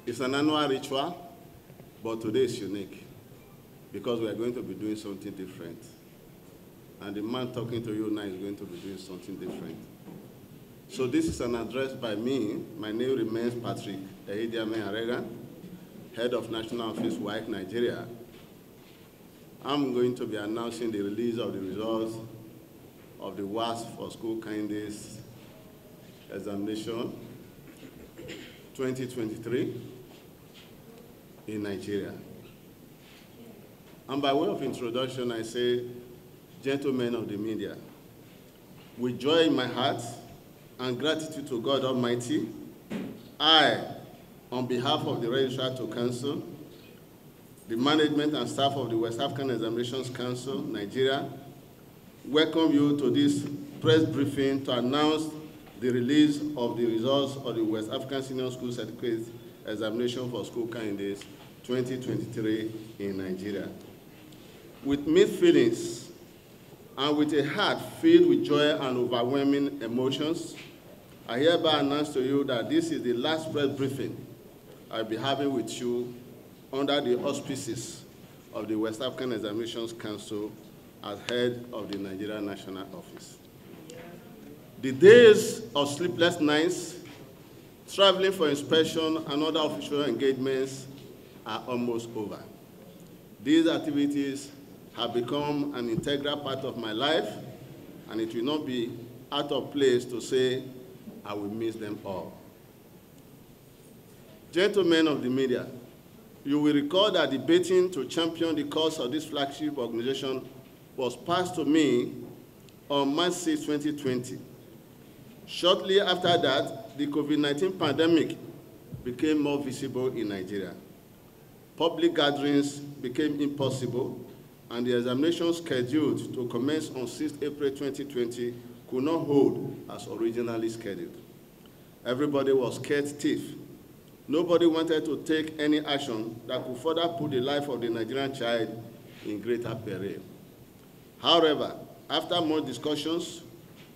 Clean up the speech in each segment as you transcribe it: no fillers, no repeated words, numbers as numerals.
It's an annual ritual, but today is unique because we are going to be doing something different. And the man talking to you now is going to be doing something different. So this is an address by me. My name remains Patrick Ehidiame Arega, Head of National Office, WAEC, Nigeria. I'm going to be announcing the release of the results of the WASC for School Candidates Examination 2023 in Nigeria. And by way of introduction, I say, gentlemen of the media, with joy in my heart and gratitude to God Almighty, I, on behalf of the Registrar to Council, the management and staff of the West African Examinations Council, Nigeria, welcome you to this press briefing to announce the release of the results of the West African Senior School Certificate Examination for School Candidates 2023 in Nigeria. With mixed feelings and with a heart filled with joy and overwhelming emotions, I hereby announce to you that this is the last press briefing I'll be having with you under the auspices of the West African Examinations Council as head of the Nigerian National Office. The days of sleepless nights, traveling for inspection and other official engagements are almost over. These activities have become an integral part of my life, and it will not be out of place to say I will miss them all. Gentlemen of the media, you will recall that the baton to champion the cause of this flagship organization was passed to me on March 6, 2020. Shortly after that, the COVID-19 pandemic became more visible in Nigeria. Public gatherings became impossible, and the examination scheduled to commence on 6 April 2020 could not hold as originally scheduled. Everybody was scared stiff. Nobody wanted to take any action that could further put the life of the Nigerian child in greater peril. However, after more discussions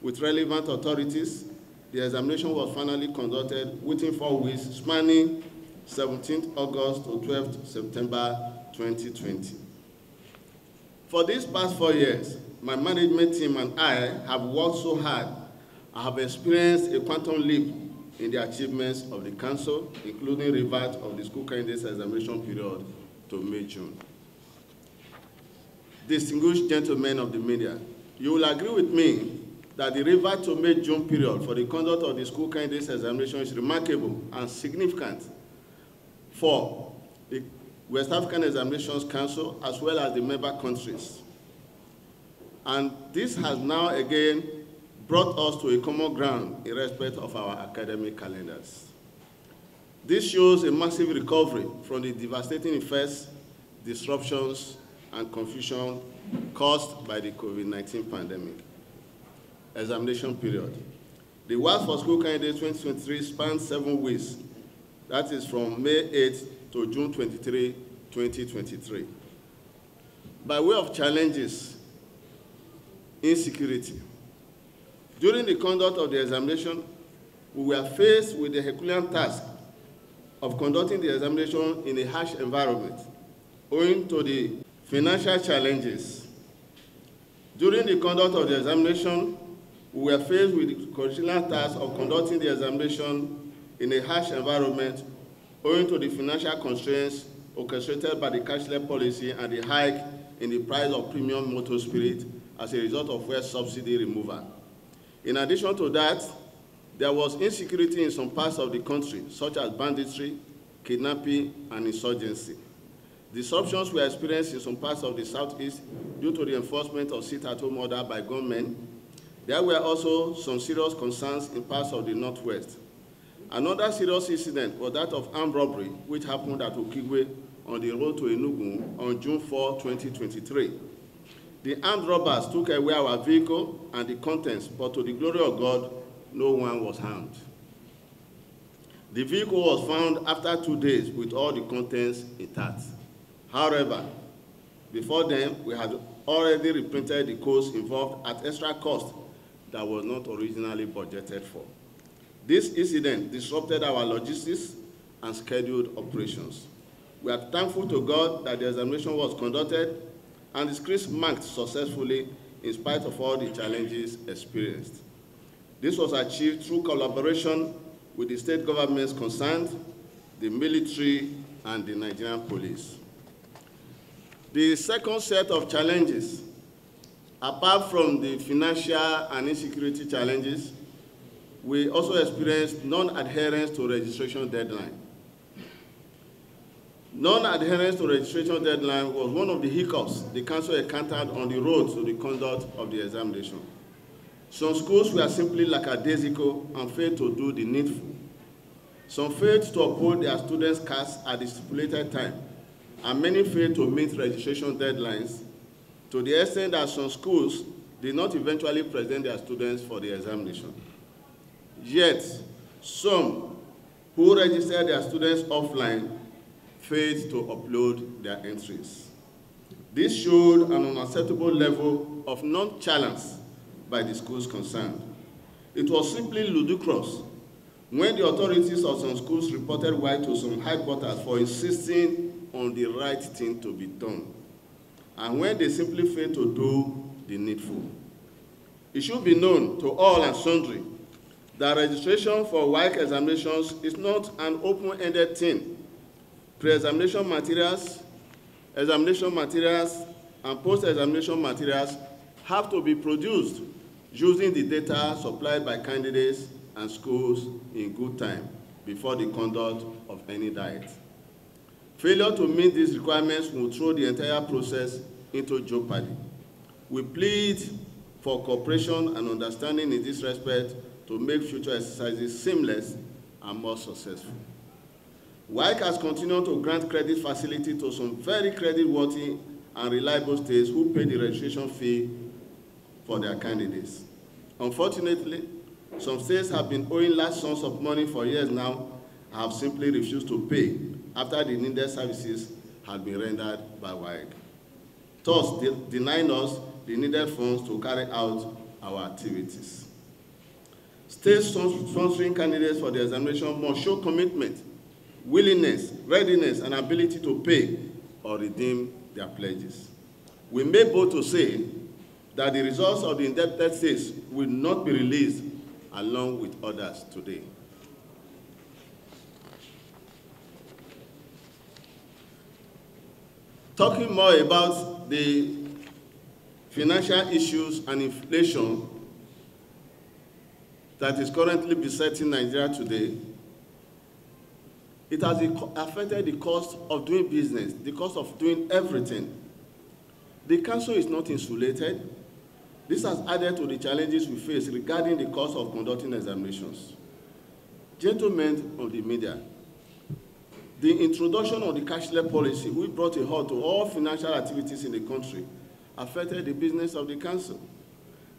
with relevant authorities, the examination was finally conducted within 4 weeks, spanning 17th August to 12th September 2020. For these past 4 years, my management team and I have worked so hard. I have experienced a quantum leap in the achievements of the Council, including revert of the school candidates examination period to May-June. Distinguished gentlemen of the media, you will agree with me that the revert to May-June period for the conduct of the school candidates examination is remarkable and significant for the West African Examinations Council as well as the member countries. And this has now again brought us to a common ground in respect of our academic calendars. This shows a massive recovery from the devastating effects, disruptions, and confusion caused by the COVID-19 pandemic. Examination period. The WASC for School Candidates 2023 spans 7 weeks. That is from May 8 to June 23, 2023. By way of challenges, insecurity. During the conduct of the examination, we were faced with the Herculean task of conducting the examination in a harsh environment, owing to the financial challenges. During the conduct of the examination, we were faced with the curricular task of conducting the examination in a harsh environment, owing to the financial constraints orchestrated by the cashless policy and the hike in the price of premium motor spirit as a result of fuel subsidy removal. In addition to that, there was insecurity in some parts of the country, such as banditry, kidnapping, and insurgency. Disruptions were experienced in some parts of the southeast due to the enforcement of sit-at-home order by gunmen. There were also some serious concerns in parts of the northwest. Another serious incident was that of armed robbery, which happened at Okigwe on the road to Enugu on June 4, 2023. The armed robbers took away our vehicle and the contents, but to the glory of God, no one was harmed. The vehicle was found after 2 days with all the contents intact. However, before then, we had already reprinted the codes involved at extra cost that was not originally budgeted for. This incident disrupted our logistics and scheduled operations. We are thankful to God that the examination was conducted and the scripts marked successfully in spite of all the challenges experienced. This was achieved through collaboration with the state governments concerned, the military, and the Nigerian police. The second set of challenges, apart from the financial and insecurity challenges, we also experienced non-adherence to registration deadline. Non-adherence to registration deadline was one of the hiccups the council encountered on the road to the conduct of the examination. Some schools were simply lackadaisical and failed to do the needful. Some failed to uphold their students' cards at the stipulated time, and many failed to meet registration deadlines to the extent that some schools did not eventually present their students for the examination. Yet, some who registered their students offline failed to upload their entries. This showed an unacceptable level of nonchalance by the schools concerned. It was simply ludicrous when the authorities of some schools reported WAEC to some headquarters for insisting on the right thing to be done, and when they simply failed to do the needful. It should be known to all and sundry that registration for WAEC examinations is not an open-ended thing. Pre-examination materials, examination materials, and post-examination materials have to be produced using the data supplied by candidates and schools in good time before the conduct of any diet. Failure to meet these requirements will throw the entire process into jeopardy. We plead for cooperation and understanding in this respect to make future exercises seamless and more successful. WAEC has continued to grant credit facility to some very credit-worthy and reliable states who pay the registration fee for their candidates. Unfortunately, some states have been owing large sums of money for years now and have simply refused to pay after the needed services had been rendered by WAEC, thus denying us the needed funds to carry out our activities. States sponsoring candidates for the examination must show commitment, willingness, readiness, and ability to pay or redeem their pledges. We may bold to say that the results of the indebted states will not be released along with others today. Talking more about the financial issues and inflation that is currently besetting Nigeria today, it has affected the cost of doing business, the cost of doing everything. The council is not insulated. This has added to the challenges we face regarding the cost of conducting examinations. Gentlemen of the media, the introduction of the cashless policy, which brought a halt to all financial activities in the country, affected the business of the council.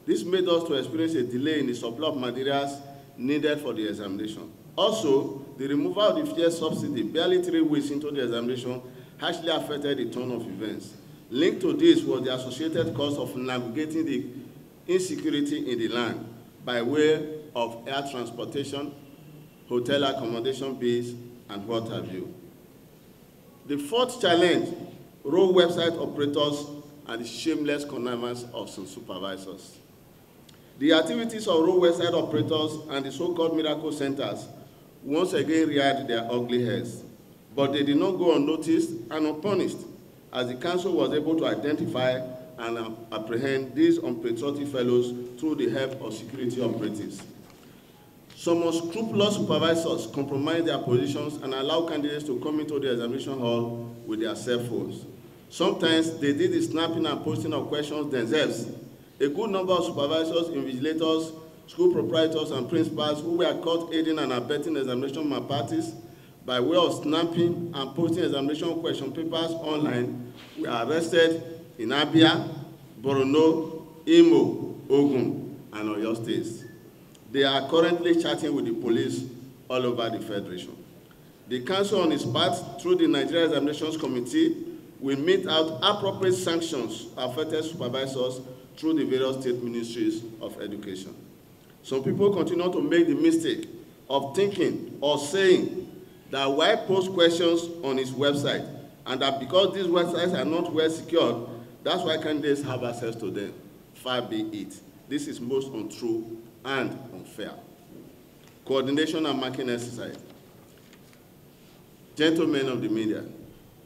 This made us to experience a delay in the supply of materials needed for the examination. Also, the removal of the fuel subsidy barely 3 weeks into the examination actually affected the turn of events. Linked to this was the associated cost of navigating the insecurity in the land by way of air transportation, hotel accommodation bills, and what have you. The fourth challenge, road website operators and the shameless connivance of some supervisors. The activities of road website operators and the so-called miracle centers once again reared their ugly heads, but they did not go unnoticed and unpunished, as the council was able to identify and apprehend these unpatriotic fellows through the help of security operatives. Some unscrupulous supervisors compromised their positions and allowed candidates to come into the examination hall with their cell phones. Sometimes they did the snapping and posting of questions themselves. A good number of supervisors, invigilators, school proprietors, and principals who were caught aiding and abetting examination malpractice by way of snapping and posting examination question papers online were arrested in Abia, Borno, Imo, Ogun, and Oyo states. They are currently chatting with the police all over the Federation. The Council on its part, through the Nigeria Examinations Committee, will mete out appropriate sanctions to affected supervisors through the various state ministries of education. Some people continue to make the mistake of thinking or saying that WAEC posts questions on its website, and that because these websites are not well secured, that's why candidates have access to them. Far be it. This is most untrue and unfair. Coordination and marking exercise. Gentlemen of the media,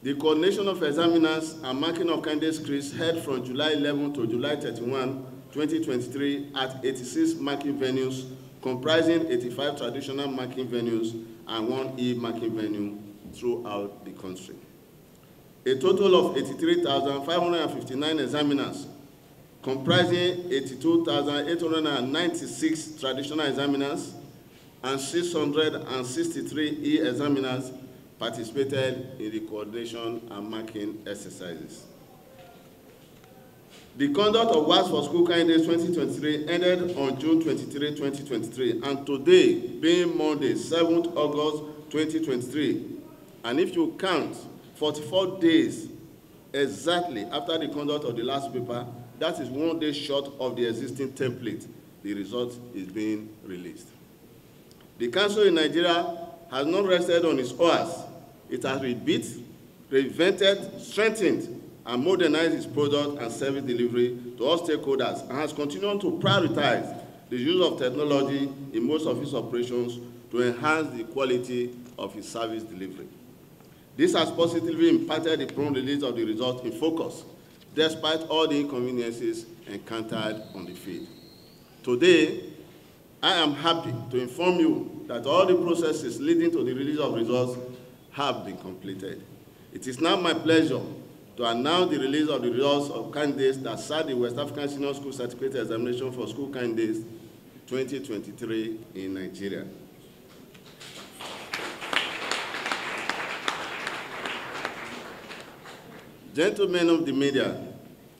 the coordination of examiners and marking of candidate scripts held from July 11 to July 31, 2023 at 86 marking venues, comprising 85 traditional marking venues and 1 e-marking venue throughout the country. A total of 83,559 examiners, comprising 82,896 traditional examiners and 663 e-examiners, participated in the coordination and marking exercises. The conduct of WAEC for School Candidates 2023 ended on June 23, 2023, and today, being Monday, 7th August 2023, and if you count 44 days exactly after the conduct of the last paper, that is 1 day short of the existing template, the result is being released. The Council in Nigeria has not rested on its oars. It has rebuilt, reinvented, strengthened, and modernized its product and service delivery to all stakeholders, and has continued to prioritize the use of technology in most of its operations to enhance the quality of its service delivery. This has positively impacted the prompt release of the results in focus, despite all the inconveniences encountered on the field. Today, I am happy to inform you that all the processes leading to the release of results have been completed. It is now my pleasure to announce the release of the results of candidates that sat the West African Senior School Certificate Examination for School Candidates 2023 in Nigeria. Gentlemen of the media,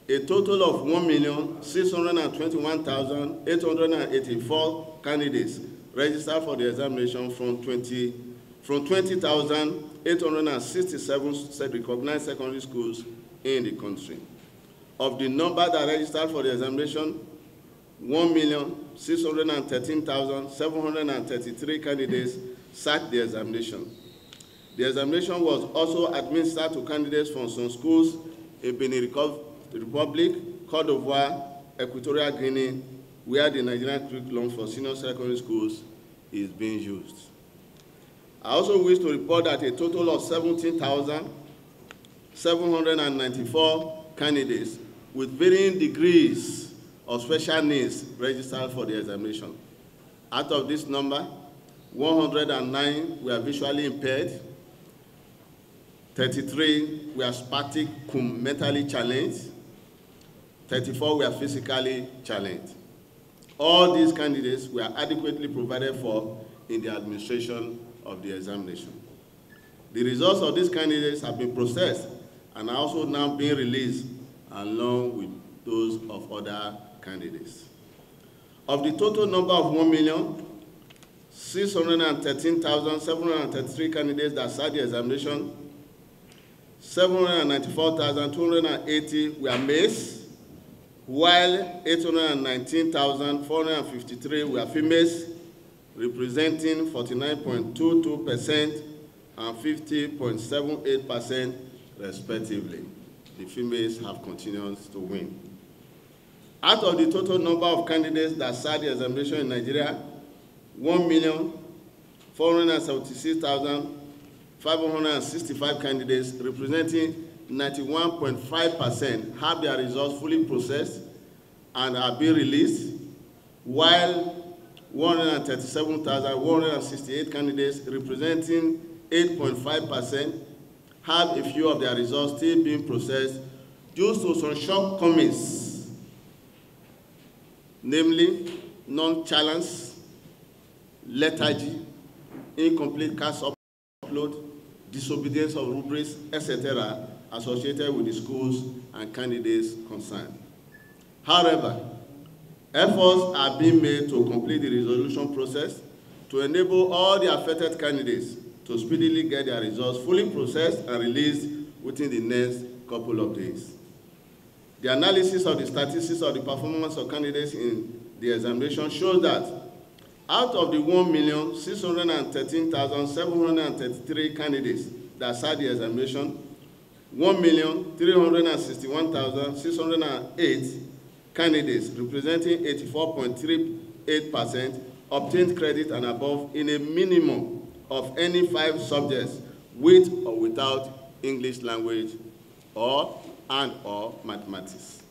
a total of 1,621,884 candidates registered for the examination from 20,867 recognized secondary schools in the country. Of the number that registered for the examination, 1,613,733 candidates sat the examination. The examination was also administered to candidates from some schools in Benin Republic, Côte d'Ivoire, Equatorial Guinea, where the Nigerian curriculum for senior secondary schools is being used. I also wish to report that a total of 17,794 candidates with varying degrees of special needs registered for the examination. Out of this number, 109 were visually impaired, 33 were spastic cum mentally challenged, 34 were physically challenged. All these candidates were adequately provided for in the administration of the examination. The results of these candidates have been processed and are also now being released along with those of other candidates. Of the total number of 1,613,733 candidates that sat the examination, 794,280 were males, while 819,453 were females, representing 49.22% and 50.78% respectively. The females have continued to win. Out of the total number of candidates that sat the examination in Nigeria, 1,476,565 candidates, representing 91.5%, have their results fully processed and are being released, while 137,168 candidates, representing 8.5%, have a few of their results still being processed due to some shortcomings, namely nonchalance, lethargy, incomplete cast upload, disobedience of rubrics, etc., associated with the schools and candidates concerned. However, efforts are being made to complete the resolution process to enable all the affected candidates to speedily get their results fully processed and released within the next couple of days. The analysis of the statistics of the performance of candidates in the examination shows that Out of the 1,613,733 candidates that sat the examination, 1,361,608 candidates, representing 84.38%, obtained credit and above in a minimum of any 5 subjects with or without English language or mathematics.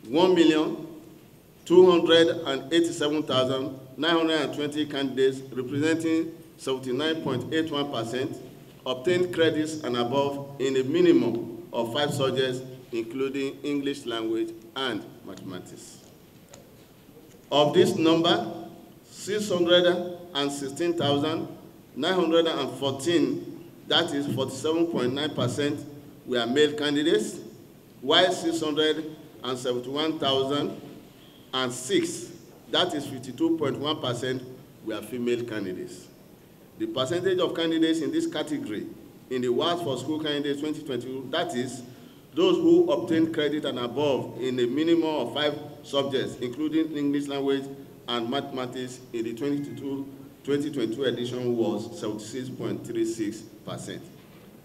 1,287,920 candidates, representing 79.81%, obtained credits and above in a minimum of 5 subjects, including English language and mathematics. Of this number, 616,914, that is 47.9%, were male candidates, while 671,006, that is 52.1%, were female candidates. The percentage of candidates in this category in the WAEC for School Candidates 2022, that is, those who obtained credit and above in a minimum of 5 subjects, including English language and mathematics, in the 2022 edition was 76.36%.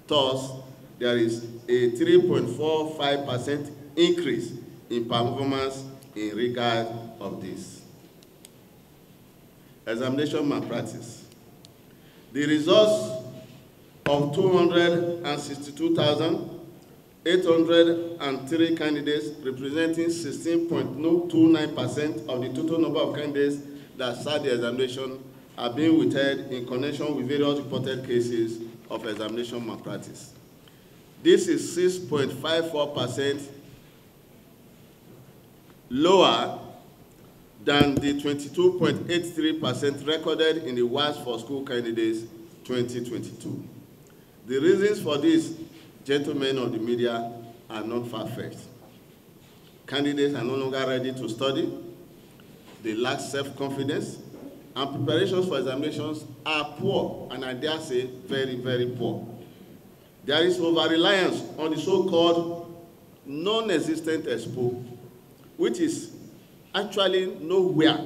Thus, there is a 3.45% increase in performance in regard of this. Examination malpractice. The results of 262,803 candidates, representing 16.29% of the total number of candidates that sat the examination, are being withheld in connection with various reported cases of examination malpractice. This is 6.54% lower than the 22.83% recorded in the WAEC for School Candidates 2022. The reasons for this, gentlemen of the media, are not far-fetched. Candidates are no longer ready to study, they lack self-confidence, and preparations for examinations are poor, and I dare say very, very poor. There is over-reliance on the so-called non-existent expo, which is actually nowhere.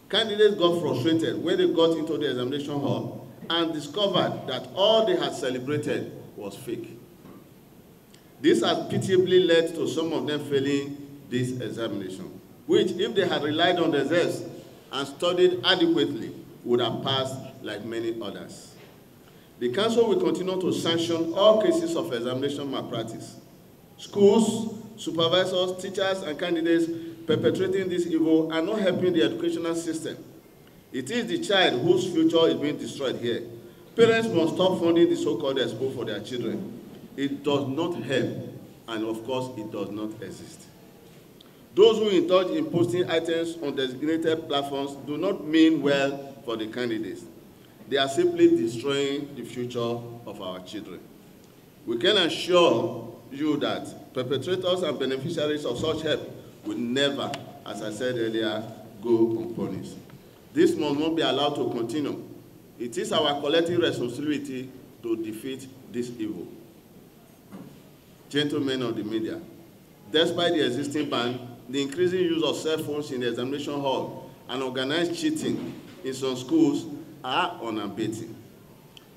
Candidates got frustrated when they got into the examination hall and discovered that all they had celebrated was fake. This has pitiably led to some of them failing this examination, which, if they had relied on themselves and studied adequately, would have passed like many others. The Council will continue to sanction all cases of examination malpractice. Schools, supervisors, teachers, and candidates perpetrating this evil are not helping the educational system. It is the child whose future is being destroyed here. Parents must stop funding the so-called expo for their children. It does not help, and of course, it does not exist. Those who indulge in posting items on designated platforms do not mean well for the candidates. They are simply destroying the future of our children. We can assure you that perpetrators and beneficiaries of such help will never, as I said earlier, go unpunished. This must not be allowed to continue. It is our collective responsibility to defeat this evil. Gentlemen of the media, despite the existing ban, the increasing use of cell phones in the examination hall and organized cheating in some schools are unabating.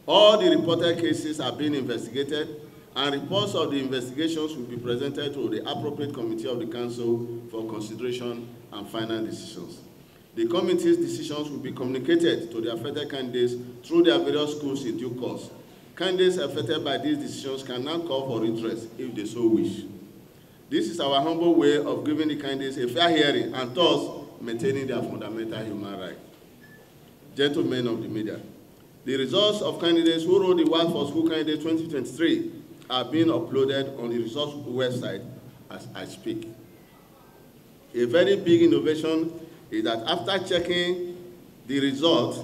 All the reported cases are being investigated, and reports of the investigations will be presented to the appropriate committee of the Council for consideration and final decisions. The committee's decisions will be communicated to the affected candidates through their various schools in due course. Candidates affected by these decisions can now call for redress if they so wish. This is our humble way of giving the candidates a fair hearing and thus maintaining their fundamental human rights. Gentlemen of the media, the results of candidates who wrote the WAEC for School Candidates 2023 are being uploaded on the results website as I speak. A very big innovation is that after checking the results,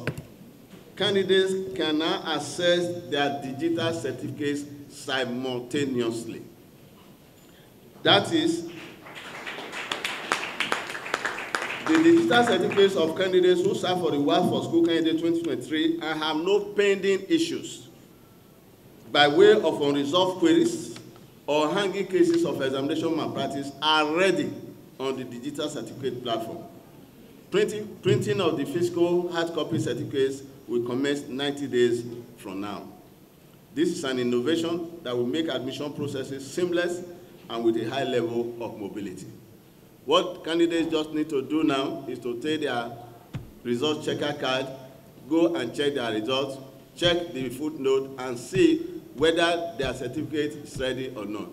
candidates can now access their digital certificates simultaneously. That is, the digital certificates of candidates who serve for the WAEC for School Candidates 2023 and have no pending issues by way of unresolved queries or hanging cases of examination malpractice are ready on the digital certificate platform. Printing of the physical hard copy certificates will commence 90 days from now. This is an innovation that will make admission processes seamless and with a high level of mobility. What candidates just need to do now is to take their results checker card, go and check their results, check the footnote, and see whether their certificate is ready or not.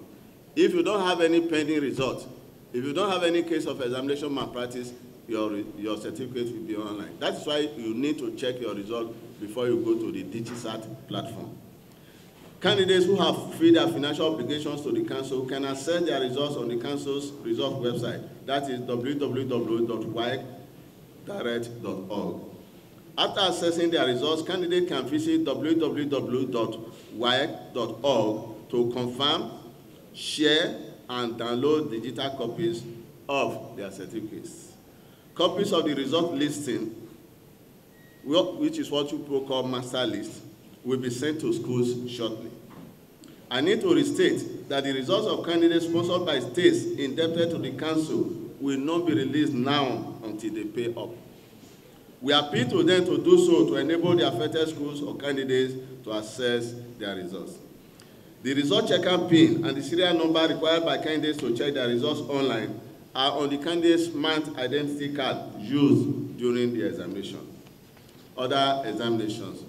If you don't have any pending results, if you don't have any case of examination malpractice, your certificate will be online. That's why you need to check your result before you go to the DigiSat platform. Candidates who have fulfilled their financial obligations to the Council can access their results on the Council's results website. That is www.waecdirect.org. After accessing their results, candidates can visit www.waec.org to confirm, share, and download digital copies of their certificates. Copies of the result listing, which is what you call master list, will be sent to schools shortly. I need to restate that the results of candidates sponsored by states indebted to the Council will not be released now until they pay up. We appeal to them to do so to enable the affected schools or candidates to access their results. The result checker PIN and the serial number required by candidates to check their results online are on the candidate's month identity card used during the examination. Other examinations.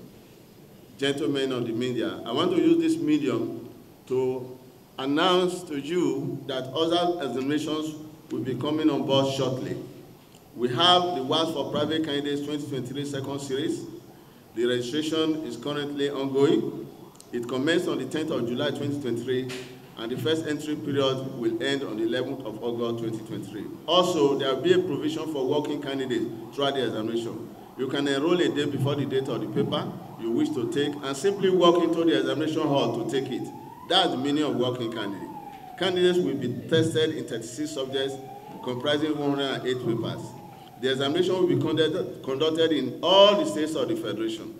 Gentlemen of the media, I want to use this medium to announce to you that other examinations will be coming on board shortly. We have the WAEC for Private Candidates 2023 second series. The registration is currently ongoing. It commenced on the 10th of July 2023, and the first entry period will end on the 11th of August 2023. Also, there will be a provision for working candidates throughout the examination. You can enroll a day before the date of the paper you wish to take and simply walk into the examination hall to take it. That's the meaning of working candidate. Candidates will be tested in 36 subjects comprising 108 papers. The examination will be conducted in all the states of the Federation.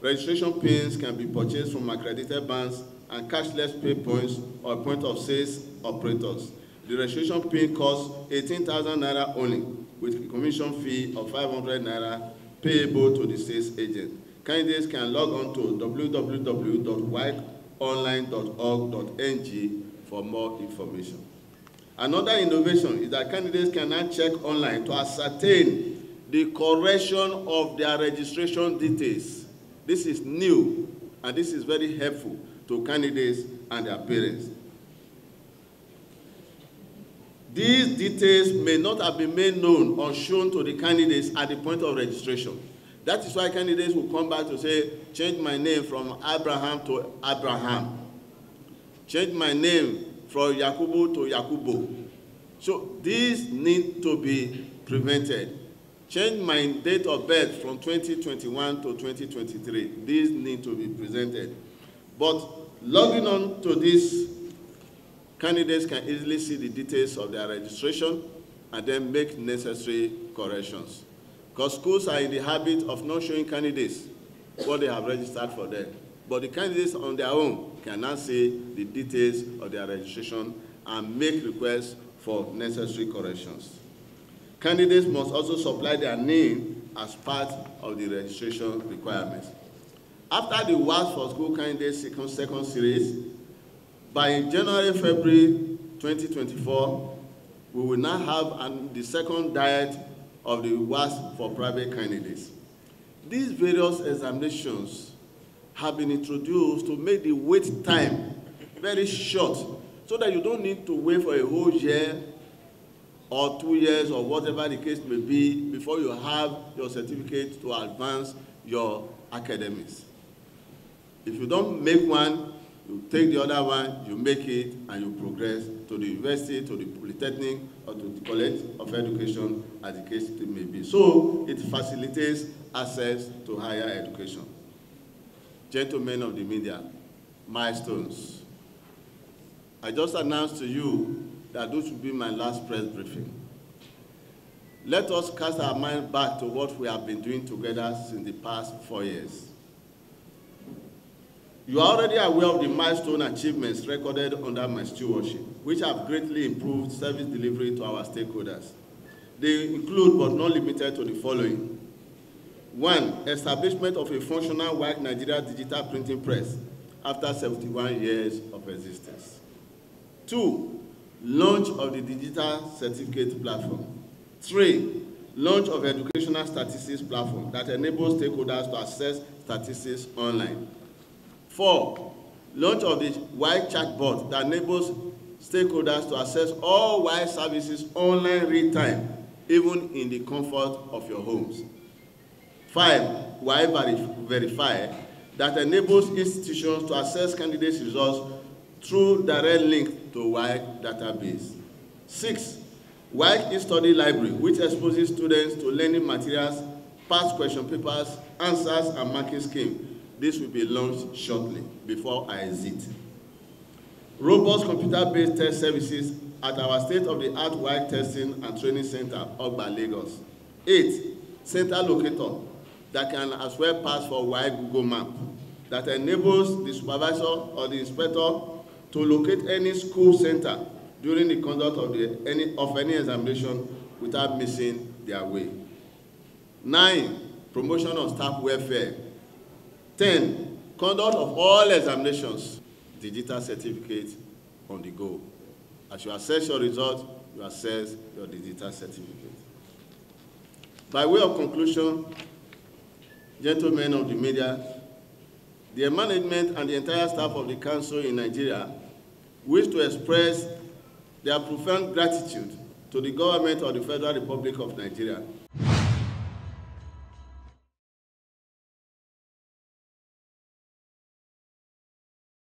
Registration pins can be purchased from accredited banks and cashless pay points or point of sales operators. The registration pin costs 18,000 naira only, with a commission fee of 500 naira payable to the sales agent. Candidates can log on to www.waeconline.org.ng for more information. Another innovation is that candidates can now check online to ascertain the correction of their registration details. This is new, and this is very helpful to candidates and their parents. These details may not have been made known or shown to the candidates at the point of registration. That is why candidates will come back to say, change my name from Abraham to Abraham. Change my name from Yakubu to Yakubo. So these need to be prevented. Change my date of birth from 2021 to 2023. These need to be presented. But logging on to this, candidates can easily see the details of their registration and then make necessary corrections. Because schools are in the habit of not showing candidates what they have registered for them. But the candidates on their own can now see the details of their registration and make requests for necessary corrections. Candidates must also supply their name as part of the registration requirements. After the WAEC for School Candidates second series, by January-February 2024, we will now have the second diet of the WAEC for private candidates. These various examinations have been introduced to make the wait time very short, so that you don't need to wait for a whole year or 2 years or whatever the case may be before you have your certificate to advance your academics. If you don't make one, you take the other one, you make it, and you progress to the university, to the polytechnic, or to the college of education, as the case may be. So it facilitates access to higher education. Gentlemen of the media, milestones. I just announced to you that this will be my last press briefing. Let us cast our mind back to what we have been doing together since the past 4 years. You are already aware of the milestone achievements recorded under my stewardship, which have greatly improved service delivery to our stakeholders. They include, but not limited to, the following. 1. Establishment of a functional WAEC Nigeria digital printing press after 71 years of existence. 2. Launch of the digital certificate platform. 3. Launch of educational statistics platform that enables stakeholders to access statistics online. 4. Launch of the WAEC chatbot that enables stakeholders to access all WAEC services online real-time, even in the comfort of your homes. 5. WAEC Verify that enables institutions to access candidates' results through direct link to WAEC database. 6. WAEC e-study library, which exposes students to learning materials, past question papers, answers, and marking scheme. This will be launched shortly, before I exit. Robust computer-based test services at our state-of-the-art WAEC testing and training center, Ogba, Lagos. 8. Center locator that can as well pass for WAEC Google Map that enables the supervisor or the inspector to locate any school center during the conduct of any examination without missing their way. 9. Promotion of staff welfare. 10. Conduct of all examinations, digital certificate on the go. As you assess your results, you assess your digital certificate. By way of conclusion, gentlemen of the media, the management and the entire staff of the Council in Nigeria wish to express their profound gratitude to the government of the Federal Republic of Nigeria